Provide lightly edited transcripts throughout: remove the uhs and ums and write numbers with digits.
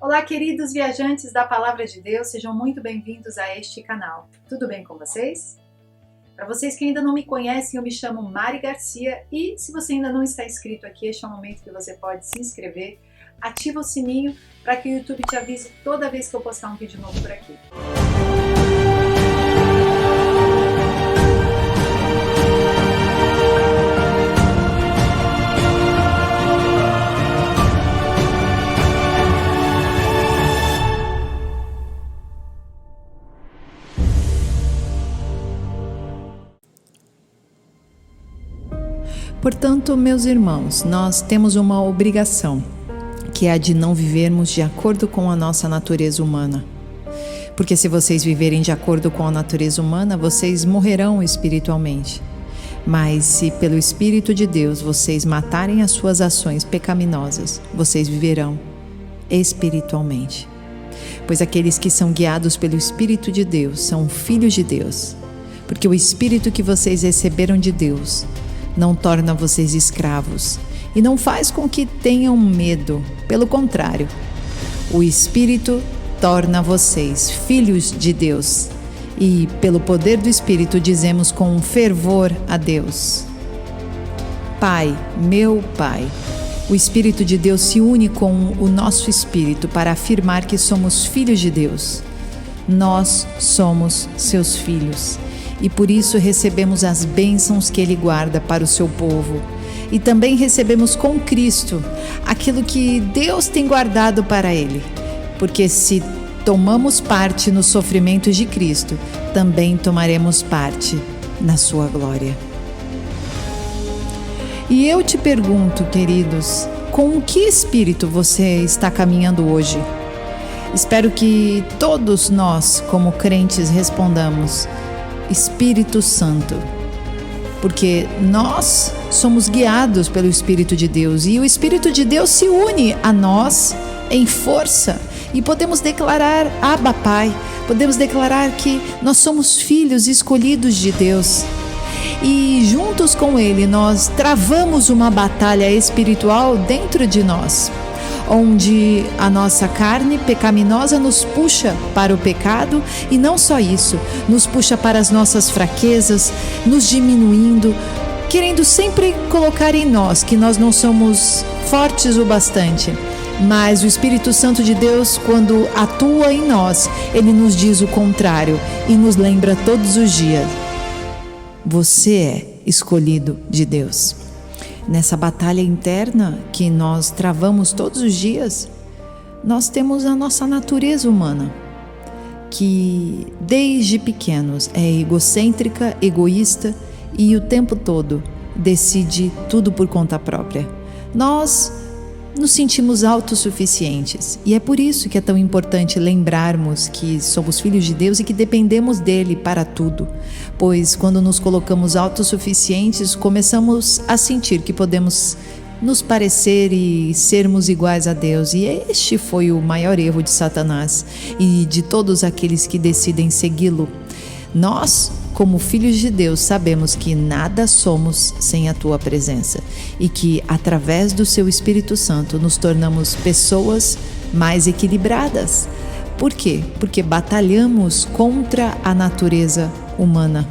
Olá, queridos viajantes da Palavra de Deus, sejam muito bem-vindos a este canal. Tudo bem com vocês? Para vocês que ainda não me conhecem, eu me chamo Mari Garcia e se você ainda não está inscrito aqui, este é o momento que você pode se inscrever, ativa o sininho para que o YouTube te avise toda vez que eu postar um vídeo novo por aqui. Portanto, meus irmãos, nós temos uma obrigação, que é a de não vivermos de acordo com a nossa natureza humana. Porque se vocês viverem de acordo com a natureza humana, vocês morrerão espiritualmente. Mas se pelo Espírito de Deus vocês matarem as suas ações pecaminosas, vocês viverão espiritualmente. Pois aqueles que são guiados pelo Espírito de Deus são filhos de Deus. Porque o Espírito que vocês receberam de Deus não torna vocês escravos e não faz com que tenham medo. Pelo contrário, o Espírito torna vocês filhos de Deus. E pelo poder do Espírito dizemos com fervor a Deus: Pai, meu Pai. O Espírito de Deus se une com o nosso espírito para afirmar que somos filhos de Deus. Nós somos seus filhos. E por isso recebemos as bênçãos que Ele guarda para o seu povo. E também recebemos com Cristo aquilo que Deus tem guardado para Ele. Porque se tomamos parte nos sofrimentos de Cristo, também tomaremos parte na sua glória. E eu te pergunto, queridos, com que espírito você está caminhando hoje? Espero que todos nós, como crentes, respondamos: Espírito Santo, porque nós somos guiados pelo Espírito de Deus e o Espírito de Deus se une a nós em força e podemos declarar Abba Pai, podemos declarar que nós somos filhos escolhidos de Deus e juntos com Ele nós travamos uma batalha espiritual dentro de nós, onde a nossa carne pecaminosa nos puxa para o pecado e não só isso, nos puxa para as nossas fraquezas, nos diminuindo, querendo sempre colocar em nós que nós não somos fortes o bastante. Mas o Espírito Santo de Deus, quando atua em nós, Ele nos diz o contrário e nos lembra todos os dias: você é escolhido de Deus. Nessa batalha interna que nós travamos todos os dias, nós temos a nossa natureza humana, que desde pequenos é egocêntrica, egoísta e o tempo todo decide tudo por conta própria. Nós nos sentimos autossuficientes e é por isso que é tão importante lembrarmos que somos filhos de Deus e que dependemos dele para tudo, pois quando nos colocamos autossuficientes, começamos a sentir que podemos nos parecer e sermos iguais a Deus, e este foi o maior erro de Satanás e de todos aqueles que decidem segui-lo. Nós, como filhos de Deus, sabemos que nada somos sem a tua presença e que, através do seu Espírito Santo, nos tornamos pessoas mais equilibradas. Por quê? Porque batalhamos contra a natureza humana.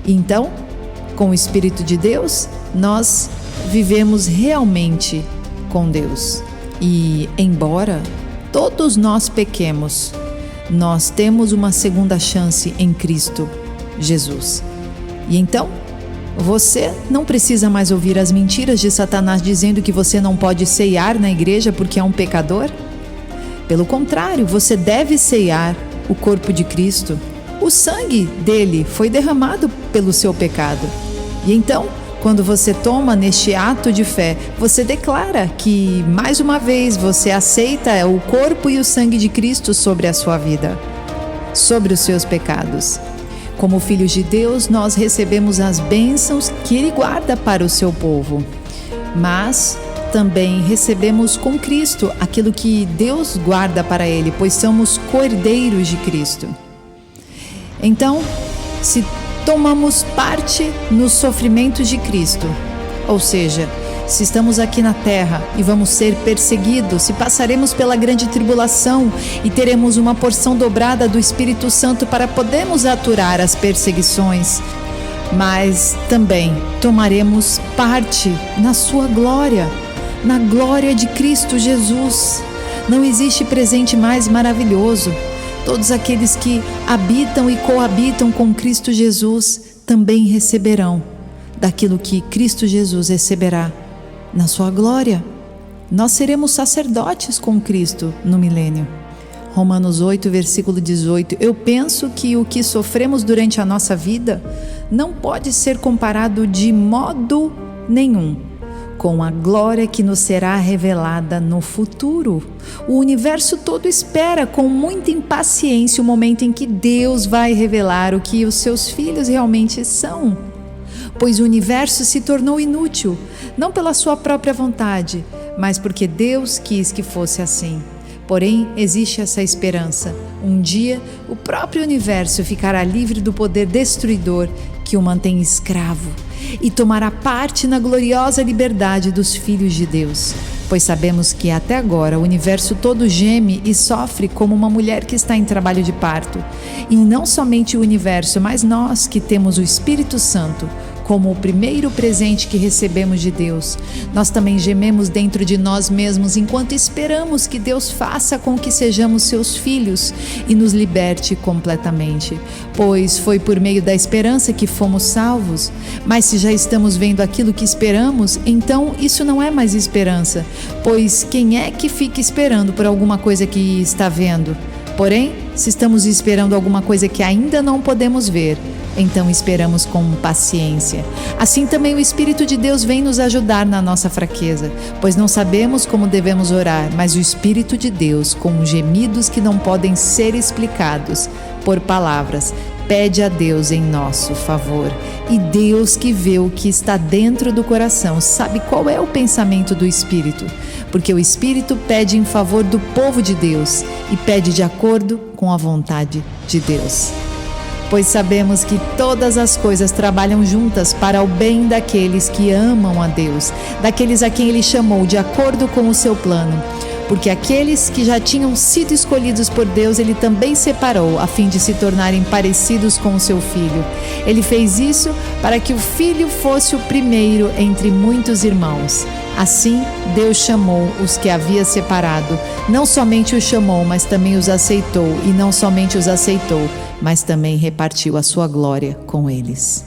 Então, com o Espírito de Deus, nós vivemos realmente com Deus. E, embora todos nós pequemos, nós temos uma segunda chance em Cristo Jesus. E então, você não precisa mais ouvir as mentiras de Satanás dizendo que você não pode ceiar na igreja porque é um pecador. Pelo contrário, você deve ceiar o corpo de Cristo. O sangue dele foi derramado pelo seu pecado. E então, quando você toma neste ato de fé, você declara que, mais uma vez, você aceita o corpo e o sangue de Cristo sobre a sua vida, sobre os seus pecados. Como filhos de Deus, nós recebemos as bênçãos que Ele guarda para o seu povo. Mas também recebemos com Cristo aquilo que Deus guarda para Ele, pois somos cordeiros de Cristo. Então, se tomamos parte nos sofrimentos de Cristo, ou seja, Se estamos aqui na terra e vamos ser perseguidos, se passaremos pela grande tribulação e teremos uma porção dobrada do Espírito Santo para podermos aturar as perseguições, mas também tomaremos parte na sua glória, na glória de Cristo Jesus. Não existe presente mais maravilhoso. Todos aqueles que habitam e coabitam com Cristo Jesus também receberão daquilo que Cristo Jesus receberá na sua glória. Nós seremos sacerdotes com Cristo no milênio. Romanos 8, versículo 18. Eu penso que o que sofremos durante a nossa vida não pode ser comparado de modo nenhum com a glória que nos será revelada no futuro. O universo todo espera com muita impaciência o momento em que Deus vai revelar o que os seus filhos realmente são. Pois o universo se tornou inútil, não pela sua própria vontade, mas porque Deus quis que fosse assim. Porém, existe essa esperança. Um dia, o próprio universo ficará livre do poder destruidor que o mantém escravo e tomará parte na gloriosa liberdade dos filhos de Deus. Pois sabemos que até agora o universo todo geme e sofre como uma mulher que está em trabalho de parto. E não somente o universo, mas nós que temos o Espírito Santo como o primeiro presente que recebemos de Deus. Nós também gememos dentro de nós mesmos enquanto esperamos que Deus faça com que sejamos seus filhos e nos liberte completamente. Pois foi por meio da esperança que fomos salvos. Mas se já estamos vendo aquilo que esperamos, então isso não é mais esperança. Pois quem é que fica esperando por alguma coisa que está vendo? Porém, se estamos esperando alguma coisa que ainda não podemos ver, então esperamos com paciência. Assim também o Espírito de Deus vem nos ajudar na nossa fraqueza, pois não sabemos como devemos orar, mas o Espírito de Deus, com gemidos que não podem ser explicados por palavras, pede a Deus em nosso favor. E Deus, que vê o que está dentro do coração, sabe qual é o pensamento do Espírito, porque o Espírito pede em favor do povo de Deus e pede de acordo com a vontade de Deus. Pois sabemos que todas as coisas trabalham juntas para o bem daqueles que amam a Deus, daqueles a quem Ele chamou de acordo com o seu plano. Porque aqueles que já tinham sido escolhidos por Deus, Ele também separou, a fim de se tornarem parecidos com o seu Filho. Ele fez isso para que o Filho fosse o primeiro entre muitos irmãos. Assim, Deus chamou os que havia separado. Não somente os chamou, mas também os aceitou. E não somente os aceitou, mas também repartiu a sua glória com eles.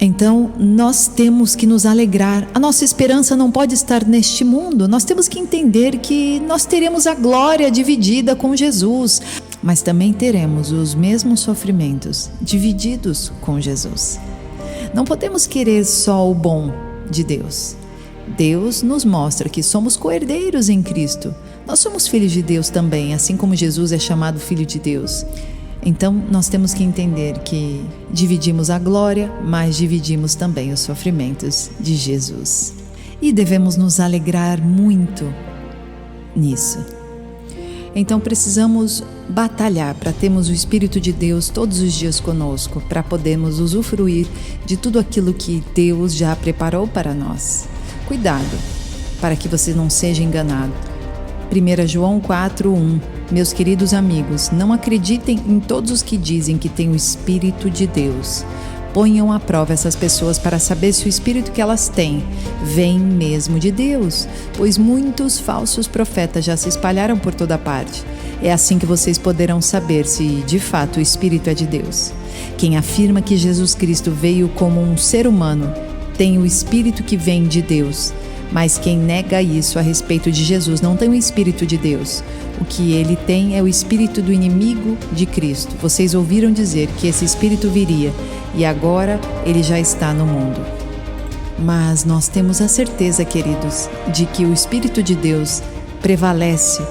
Então, nós temos que nos alegrar. A nossa esperança não pode estar neste mundo. Nós temos que entender que nós teremos a glória dividida com Jesus, mas também teremos os mesmos sofrimentos divididos com Jesus. Não podemos querer só o bom de Deus. Deus nos mostra que somos co-herdeiros em Cristo. Nós somos filhos de Deus também, assim como Jesus é chamado filho de Deus. Então, nós temos que entender que dividimos a glória, mas dividimos também os sofrimentos de Jesus. E devemos nos alegrar muito nisso. Então, precisamos batalhar para termos o Espírito de Deus todos os dias conosco, para podermos usufruir de tudo aquilo que Deus já preparou para nós. Cuidado, para que você não seja enganado. 1 João 4:1. Meus queridos amigos, não acreditem em todos os que dizem que têm o Espírito de Deus. Ponham à prova essas pessoas para saber se o Espírito que elas têm vem mesmo de Deus, pois muitos falsos profetas já se espalharam por toda parte. É assim que vocês poderão saber se de fato o Espírito é de Deus. Quem afirma que Jesus Cristo veio como um ser humano tem o Espírito que vem de Deus. Mas quem nega isso a respeito de Jesus não tem o Espírito de Deus. O que ele tem é o espírito do inimigo de Cristo. Vocês ouviram dizer que esse espírito viria e agora ele já está no mundo. Mas nós temos a certeza, queridos, de que o Espírito de Deus prevalece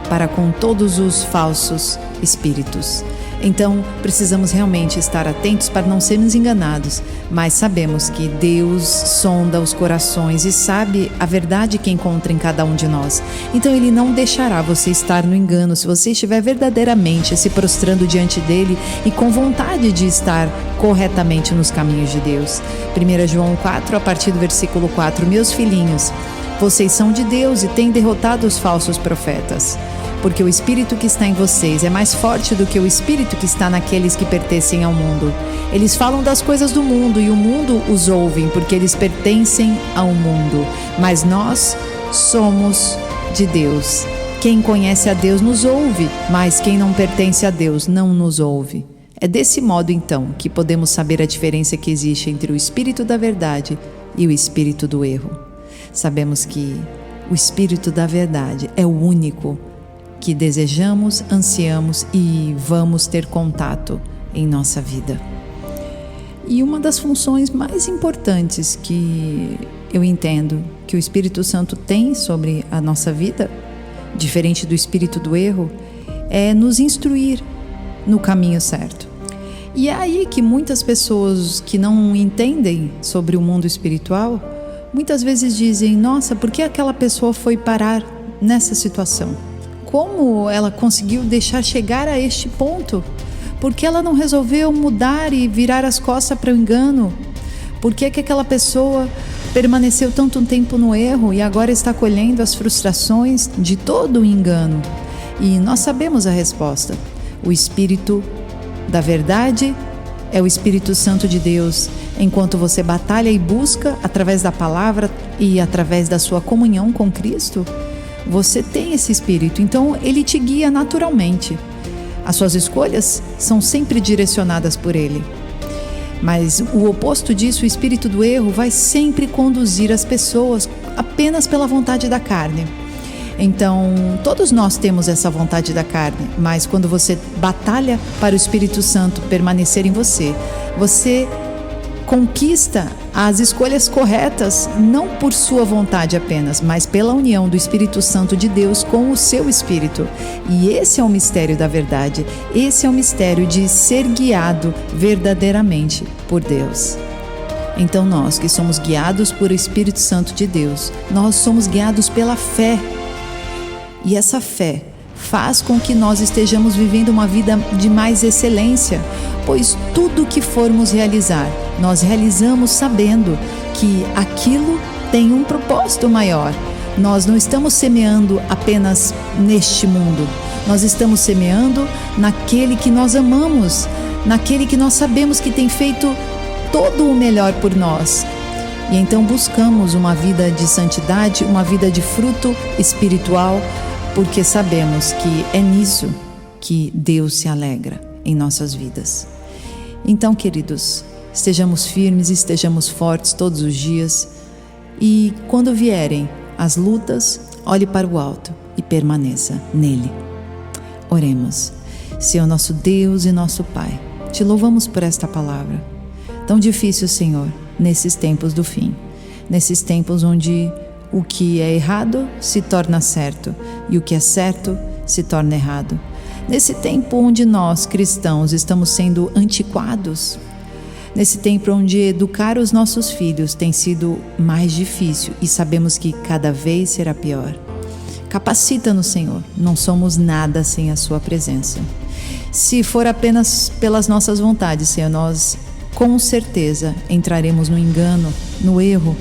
para com todos os falsos espíritos. Então, precisamos realmente estar atentos para não sermos enganados, mas sabemos que Deus sonda os corações e sabe a verdade que encontra em cada um de nós. Então, Ele não deixará você estar no engano se você estiver verdadeiramente se prostrando diante dEle e com vontade de estar corretamente nos caminhos de Deus. 1 João 4, a partir do versículo 4: Meus filhinhos, vocês são de Deus e têm derrotado os falsos profetas. Porque o espírito que está em vocês é mais forte do que o espírito que está naqueles que pertencem ao mundo. Eles falam das coisas do mundo e o mundo os ouve, porque eles pertencem ao mundo. Mas nós somos de Deus. Quem conhece a Deus nos ouve, mas quem não pertence a Deus não nos ouve. É desse modo, então, que podemos saber a diferença que existe entre o espírito da verdade e o espírito do erro. Sabemos que o espírito da verdade é o único que desejamos, ansiamos e vamos ter contato em nossa vida. E uma das funções mais importantes que eu entendo que o Espírito Santo tem sobre a nossa vida, diferente do espírito do erro, é nos instruir no caminho certo. E é aí que muitas pessoas que não entendem sobre o mundo espiritual, muitas vezes dizem: nossa, por que aquela pessoa foi parar nessa situação? Como ela conseguiu deixar chegar a este ponto? Por que ela não resolveu mudar e virar as costas para o engano? Por que aquela pessoa permaneceu tanto tempo no erro e agora está colhendo as frustrações de todo o engano? E nós sabemos a resposta. O Espírito da verdade é o Espírito Santo de Deus. Enquanto você batalha e busca através da palavra e através da sua comunhão com Cristo, você tem esse Espírito, então Ele te guia naturalmente. As suas escolhas são sempre direcionadas por Ele. Mas o oposto disso, o espírito do erro, vai sempre conduzir as pessoas apenas pela vontade da carne. Então, todos nós temos essa vontade da carne, mas quando você batalha para o Espírito Santo permanecer em você, você conquista as escolhas corretas, não por sua vontade apenas, mas pela união do Espírito Santo de Deus com o seu espírito. E esse é o mistério da verdade, esse é o mistério de ser guiado verdadeiramente por Deus. Então nós que somos guiados por o Espírito Santo de Deus, nós somos guiados pela fé. E essa fé faz com que nós estejamos vivendo uma vida de mais excelência, pois tudo que formos realizar, nós realizamos sabendo que aquilo tem um propósito maior. Nós não estamos semeando apenas neste mundo, nós estamos semeando naquele que nós amamos, naquele que nós sabemos que tem feito todo o melhor por nós. E então buscamos uma vida de santidade, uma vida de fruto espiritual, porque sabemos que é nisso que Deus se alegra em nossas vidas. Então, queridos, estejamos firmes, estejamos fortes todos os dias e quando vierem as lutas, olhe para o alto e permaneça nele. Oremos. Senhor nosso Deus e nosso Pai, te louvamos por esta palavra. Tão difícil, Senhor, nesses tempos do fim, nesses tempos onde o que é errado se torna certo e o que é certo se torna errado. Nesse tempo onde nós, cristãos, estamos sendo antiquados, nesse tempo onde educar os nossos filhos tem sido mais difícil e sabemos que cada vez será pior. Capacita-nos, Senhor, não somos nada sem a Sua presença. Se for apenas pelas nossas vontades, Senhor, nós com certeza entraremos no engano, no erro,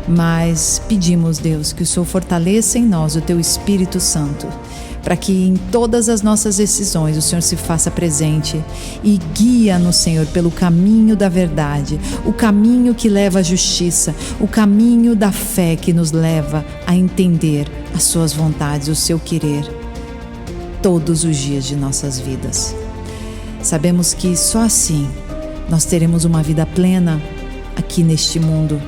mas pedimos, Deus, que o Senhor fortaleça em nós o Teu Espírito Santo, para que em todas as nossas decisões o Senhor se faça presente e guia-nos, Senhor, pelo caminho da verdade, o caminho que leva à justiça, o caminho da fé que nos leva a entender as Suas vontades, o Seu querer, todos os dias de nossas vidas. Sabemos que só assim nós teremos uma vida plena aqui neste mundo.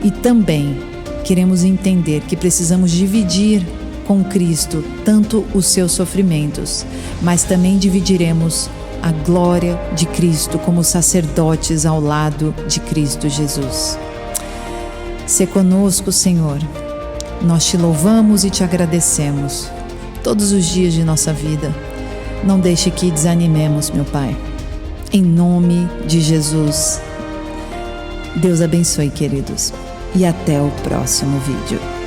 E também queremos entender que precisamos dividir com Cristo tanto os seus sofrimentos, mas também dividiremos a glória de Cristo como sacerdotes ao lado de Cristo Jesus. Se conosco, Senhor, nós te louvamos e te agradecemos todos os dias de nossa vida, Não deixe que desanimemos, meu Pai. Em nome de Jesus. Deus abençoe, queridos. E até o próximo vídeo.